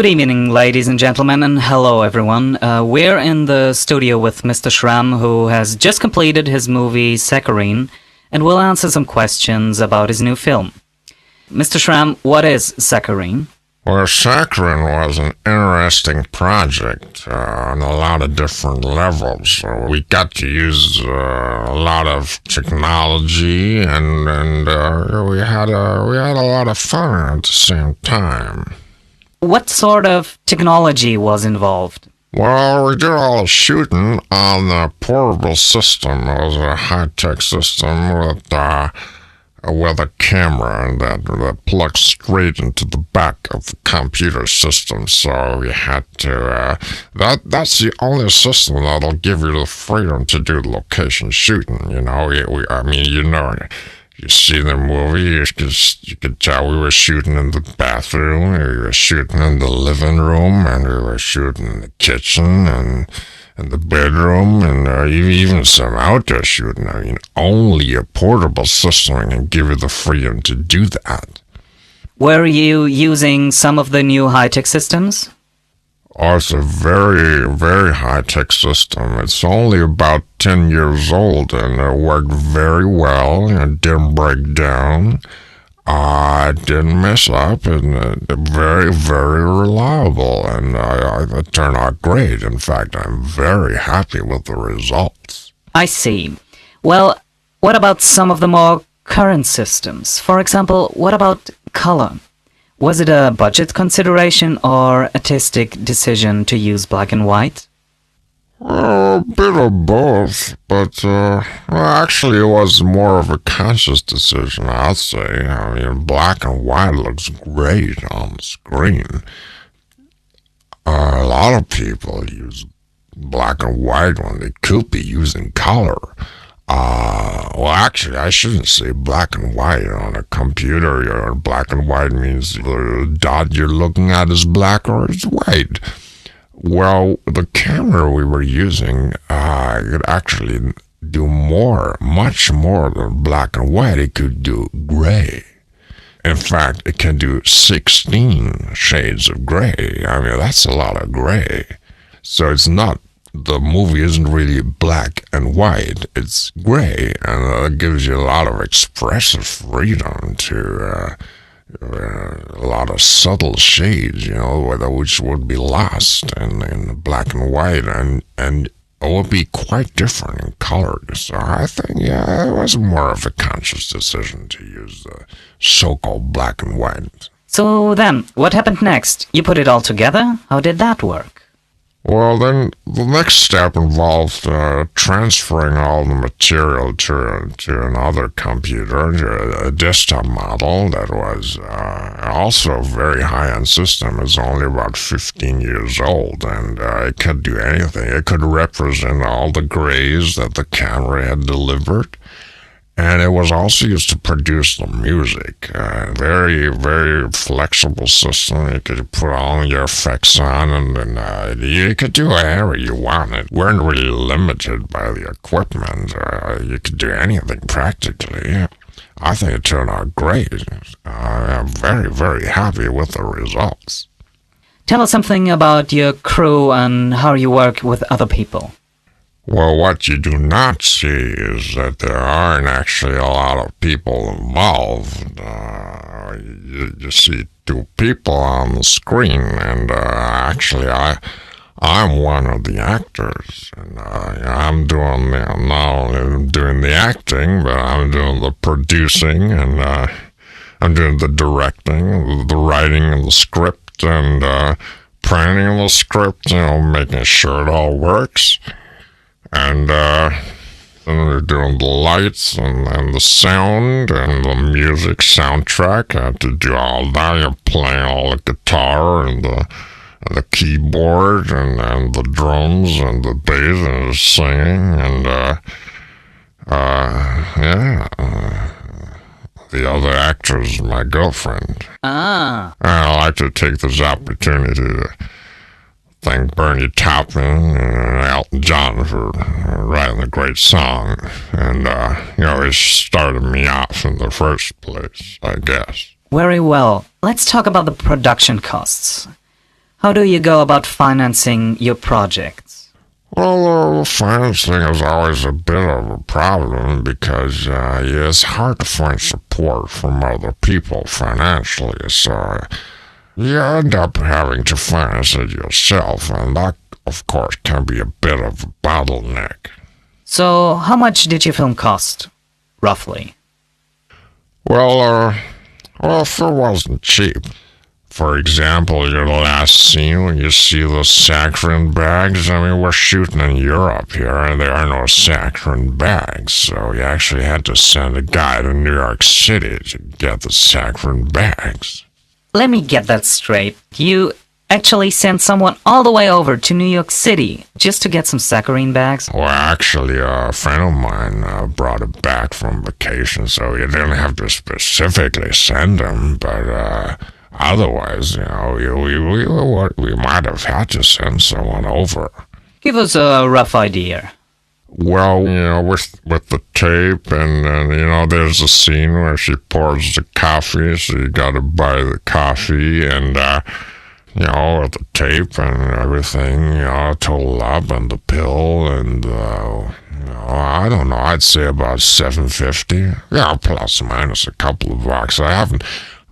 Good evening, ladies and gentlemen, and hello, everyone. We're in the studio with Mr. Schramm, who has just completed his movie Saccharin, and will answer some questions about his new film. Mr. Schramm, what is Saccharin? Well, saccharin was an interesting project on a lot of different levels. We got to use a lot of technology, and we had a lot of fun at the same time. What sort of technology was involved? Well, we did all the shooting on the portable system. It was a high-tech system with a camera that plugs straight into the back of the computer system. So we had to, that's the only system that'll give you the freedom to do location shooting. You see the movie, you could tell we were shooting in the bathroom, we were shooting in the living room, and we were shooting in the kitchen, and in the bedroom, and even some outdoor shooting. Only a portable system can give you the freedom to do that. Were you using some of the new high-tech systems? Oh, it's a very, very high-tech system. It's only about 10 years old, and it worked very well. It didn't break down. It didn't mess up, and very, very reliable, and it turned out great. In fact, I'm very happy with the results. I see. Well, what about some of the more current systems? For example, what about color? Was it a budget consideration or artistic decision to use black and white? Well, a bit of both, but actually it was more of a conscious decision, I'd say. Black and white looks great on the screen. A lot of people use black and white when they could be using color. Actually, I shouldn't say black and white on a computer. Black and white means the dot you're looking at is black or it's white. Well, the camera we were using could actually do much more than black and white. It could do gray. In fact, it can do 16 shades of gray. That's a lot of gray. So the movie isn't really black and white. It's gray, and it gives you a lot of expressive freedom to a lot of subtle shades, which would be lost in black and white, and it would be quite different in color. So I think, it was more of a conscious decision to use the so-called black and white. So then, what happened next? You put it all together? How did that work? Well, then the next step involved transferring all the material to another computer, a desktop model that was also a very high-end system. It's only about 15 years old, and it could do anything. It could represent all the grays that the camera had delivered. And it was also used to produce the music. Very, very flexible system. You could put all your effects on, and you could do whatever you wanted. We weren't really limited by the equipment. You could do anything practically. I think it turned out great. I'm very, very happy with the results. Tell us something about your crew and how you work with other people. Well, what you do not see is that there aren't actually a lot of people involved. You see two people on the screen, and actually I'm one of the actors. And I'm not only doing the acting, but I'm doing the producing, and I'm doing the directing, the writing of the script, and printing the script, making sure it all works. And then we're doing the lights and the sound and the music soundtrack. I had to do all that. You're playing all the guitar and the keyboard and the drums and the bass and the singing and the other actor is my girlfriend. Ah. And I'd like to take this opportunity to thank Bernie Taupin and Elton John for writing a great song. And, it started me off in the first place, I guess. Very well. Let's talk about the production costs. How do you go about financing your projects? Well, financing is always a bit of a problem because it's hard to find support from other people financially, so you end up having to finance it yourself, and that, of course, can be a bit of a bottleneck. So, how much did your film cost, roughly? Well, if it wasn't cheap. For example, your last scene when you see those saccharin bags, I mean, we're shooting in Europe here, and there are no saccharin bags, so you actually had to send a guy to New York City to get the saccharin bags. Let me get that straight. You actually sent someone all the way over to New York City just to get some saccharin bags? Well, actually, a friend of mine brought it back from vacation, so you didn't have to specifically send him, but otherwise, we might have had to send someone over. Give us a rough idea. Well, with the tape, and then, there's a scene where she pours the coffee, so you gotta buy the coffee, and, with the tape and everything, total up, and the pill, and, I don't know, I'd say about $750. Yeah, plus or minus a couple of bucks. I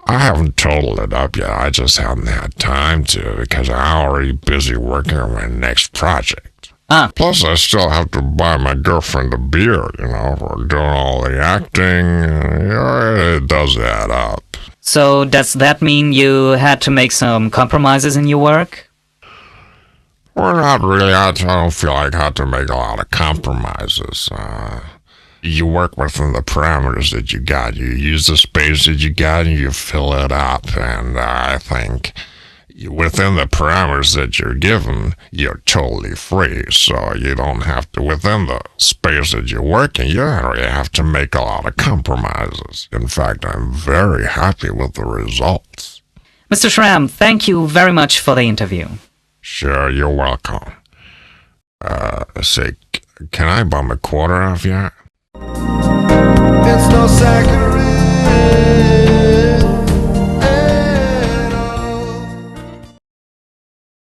haven't totaled it up yet. I just haven't had time to because I'm already busy working on my next project. Plus, I still have to buy my girlfriend a beer, for doing all the acting. It does add up. So, does that mean you had to make some compromises in your work? Well, not really. I don't feel like I had to make a lot of compromises. You work within the parameters that you got. You use the space that you got and you fill it up. And I think within the parameters that you're given, you're totally free. So you don't have to, within the space that you're working, you don't really have to make a lot of compromises. In fact, I'm very happy with the results. Mr. Schramm, thank you very much for the interview. Sure, you're welcome. Can I bum a quarter off you? It's no saccharin.